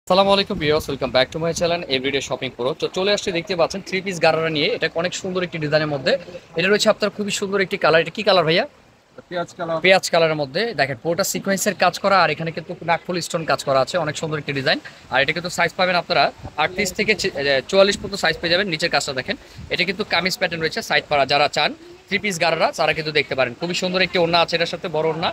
আসসালামু আলাইকুম viewers, welcome back to my channel Everyday Shopping Pro. তো চলে আসছে, দেখতে পাচ্ছেন থ্রি পিস গারারা নিয়ে। এটা অনেক সুন্দর একটি ডিজাইনের মধ্যে। এটা রয়েছে আপনার খুবই সুন্দর একটি কালার। এটা কি কালার ভাইয়া? পেঁয়াজ কালার। পেঁয়াজ কালারের মধ্যে দেখেন পুরোটা সিকোয়েন্সের কাজ করা, আর এখানে কিন্তু নাকফুল স্টোন কাজ করা আছে। অনেক সুন্দর একটি ডিজাইন। আর এটা কিন্তু সাইজ পাবেন আপনারা 38 থেকে 44 পর্যন্ত সাইজ পেয়ে যাবেন। নিচের কাজটা দেখেন, এটা কিন্তু কামিজ প্যাটার্ন রয়েছে। সাইড পাড়া যারা চান থ্রি পিস গারারা তারা কিন্তু দেখতে পারেন। খুবই সুন্দর একটি ওড়না আছে এটার সাথে, বড় ওড়না।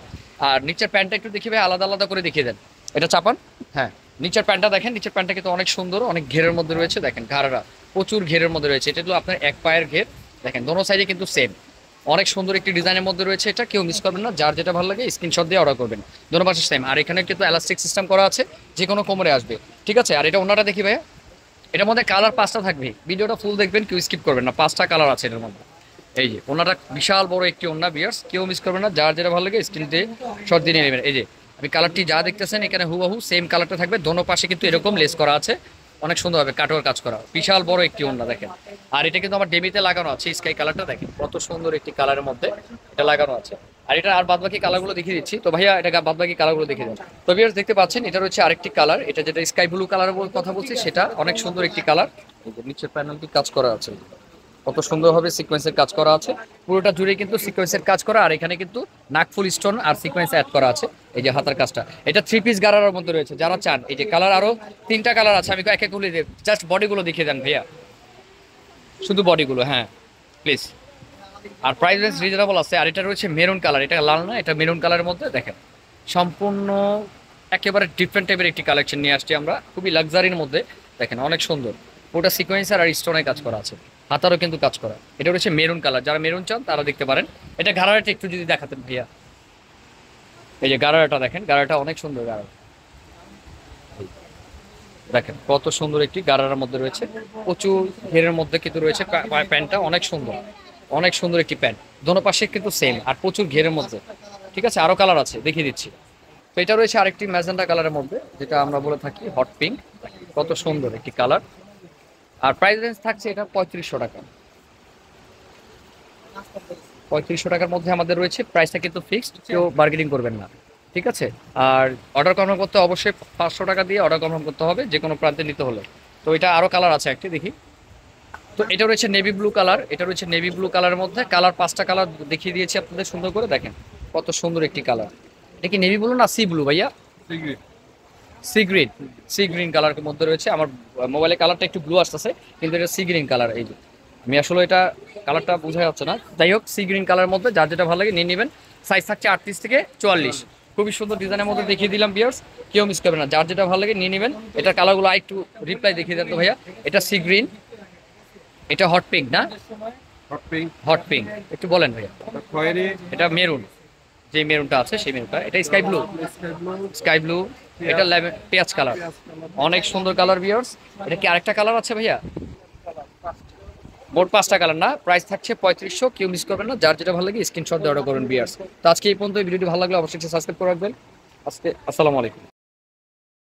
আর নিচের প্যান্টটা একটু দেখিয়ে আলাদা আলাদা করে দেখিয়ে দেন। এটা চাপান। হ্যাঁ, নিচের প্যান্টটা দেখেন। নিচের প্যান্টটা কিন্তু অনেক সুন্দর, অনেক ঘেরের মধ্যে রয়েছে। দেখেন ঘাড়রা প্রচুর ঘেরের মধ্যে রয়েছে। এটা হলো আপনার এক পায়ের ঘের। দেখেন দোনো সাইডে কিন্তু সেম। অনেক সুন্দর একটি ডিজাইনের মধ্যে রয়েছে। এটা কেউ মিস করবেন না, যার যেটা ভালো লাগে স্ক্রিনশট দিয়ে অর্ডার করবেন। দোনো পাশে সেম। আর এখানে কিন্তু এলাস্টিক সিস্টেম করা আছে, যে কোনো কোমরে আসবে। ঠিক আছে। আর এটা ওনাটা দেখি ভাইয়া, এটার মধ্যে কালার 5টা থাকবে। ভিডিওটা ফুল দেখবেন, কেউ স্কিপ করবেন না। 5টা কালার আছে এটার মধ্যে। এই যে ওনাটা বিশাল বড় একটি ওনা বিয়ার্স, কেউ মিস করবেন না, যার যেটা ভালো লাগে স্ক্রিন দিয়ে শর্ট দিয়ে নেবেন। এই যে আমি কালারটি যা দেখতেছেন এখানে হুবহু সেম কালারটা থাকবে। দোনো পাশে কিন্তু এরকম লেস করা আছে, অনেক সুন্দর হবে কাটোয়ার কাজ করা। বিশাল বড় একটি ওড়না দেখেন। আর এটা কিন্তু আমার ডেমিতে লাগানো আছে, স্কাই কালারটা দেখেন কত সুন্দর একটি কালারের মধ্যে এটা লাগানো আছে। আর এটা আর বাদবাকি কালারগুলো দেখিয়ে দিচ্ছি। তো ভাইয়া এটা বাদবাকি কালারগুলো দেখিয়ে দেন। তো ভিউয়ার্স দেখতে পাচ্ছেন, এটা হচ্ছে আরেকটি কালার। এটা যেটা স্কাই ব্লু কালারের কথা বলছি, সেটা অনেক সুন্দর একটি কালার। নিচের প্যানেলটি কাজ করা আছে, কত সুন্দরভাবে সিকোয়েন্সের কাজ করা আছে। পুরোটা জুড়ে কিন্তু সিকোয়েন্সের কাজ করা। আর এখানে কিন্তু নাকফুল স্টোন আর সিকোয়েন্স অ্যাড করা আছে। এই যে হাতার কাজটা, এটা থ্রি পিস গারার মধ্যে রয়েছে। যারা চান, এই যে কালার আরো 3টা কালার আছে। আমি এক এক গুলো জাস্ট বডিগুলো দেখিয়ে দেন ভাইয়া, শুধু বডিগুলো। হ্যাঁ প্লিজ। আর প্রাইস রেঞ্জ রিজনেবল আছে। আর এটা রয়েছে মেরুন কালার। এটা লাল না, এটা মেরুন কালারের মধ্যে দেখেন। সম্পূর্ণ একেবারে ডিফারেন্ট টাইপের একটি কালেকশন নিয়ে আসছি আমরা, খুবই লাক্সারির মধ্যে। দেখেন অনেক সুন্দর, পুরোটা সিকোয়েন্সার আর স্টোনের কাজ করা আছে। হাতারও কিন্তু কাজ করা। এটা হচ্ছে মেরুন কালার, যারা মেরুন চান তারা দেখতে পারেন। এটা গারারাটা একটু যদি দেখাতেন ভাইয়া। এই যে গারারাটা দেখেন, গারারাটা অনেক সুন্দর গারারা। দেখেন কত সুন্দর একটি গারারার মধ্যে রয়েছে। প্রচুর ঘেরের মধ্যে কিন্তু রয়েছে। প্যান্টটা অনেক সুন্দর, অনেক সুন্দর একটি প্যান্ট। দোনো পাশে কিন্তু সেম, আর প্রচুর ঘেরের মধ্যে। ঠিক আছে, আরো কালার আছে, দেখিয়ে দিচ্ছি। তো এটা রয়েছে আরেকটি ম্যাজেন্টা কালারের মধ্যে, যেটা আমরা বলে থাকি হট পিঙ্ক। কত সুন্দর একটি কালার। আর প্রাইস রেঞ্জ থাকছে এটা 3500 টাকা। 3500 টাকার মধ্যে আমাদের রয়েছে। প্রাইসটা কিন্তু ফিক্সড, কেউ বার্গেনিং করবেন না। ঠিক আছে। আর অর্ডার কনফার্ম করতে অবশ্যই 500 টাকা দিয়ে অর্ডার কনফার্ম করতে হবে, যে কোনো প্রান্তে নিতে হলে। তো এটা আরো কালার আছে, একটি দেখি। তো এটা রয়েছে নেভি ব্লু কালার। এটা রয়েছে নেভি ব্লু কালারের মধ্যে। কালার 5টা কালার দেখিয়ে দিয়েছি আপনাদের সুন্দর করে। দেখেন কত সুন্দর একটি কালার। এটা কি নেভি ব্লু না সি ব্লু ভাইয়া? Sea green. সি গ্রিন কালারের মধ্যে রয়েছে। আমার মোবাইলে কালারটা একটু ব্লু আসতেছে, কিন্তু এটা সি গ্রিন কালার। এই যে আমি আসলে এটা কালারটা বোঝা যাচ্ছে না। যাই হোক, সি গ্রিন কালারের মধ্যে যার যেটা ভালো লাগে নিয়ে নেবেন। সাইজ থাকছে 38 থেকে 44। খুবই সুন্দর ডিজাইনের মধ্যে দেখিয়ে দিলাম বিয়ার্স, কেউ মিস করবে না, যার যেটা ভালো লাগে নিয়ে নেবেন। এটা কালারগুলো একটু রিপ্লাই দেখিয়ে দেন তো ভাইয়া। এটা সি গ্রিন, এটা হট পিঙ্ক না? Hot pink. হট পিঙ্ক একটু বলেন ভাইয়া। খয়েরি। এটা মেরুন, যে মেরুনটা আছে সেই মেরুনটা। এটা sky blue. Sky blue. Sky blue. এটা পেঁয়াজ কালার। অনেক সুন্দর কালার ভিউয়ার্স। এটা কি আরেকটা কালার আছে ভাইয়া? মোট 5টা কালার না? প্রাইস থাকছে 3500, কেউ মিস করবেন না, যার যেটা ভালো লাগে স্ক্রিনশট দিয়ে অর্ডার করুন ভিউয়ার্স। তো আজকে এই পর্যন্ত। ভিডিওটি ভালো লাগলে অবশ্যই সাবস্ক্রাইব করে রাখবেন। আজকে আসসালামু আলাইকুম।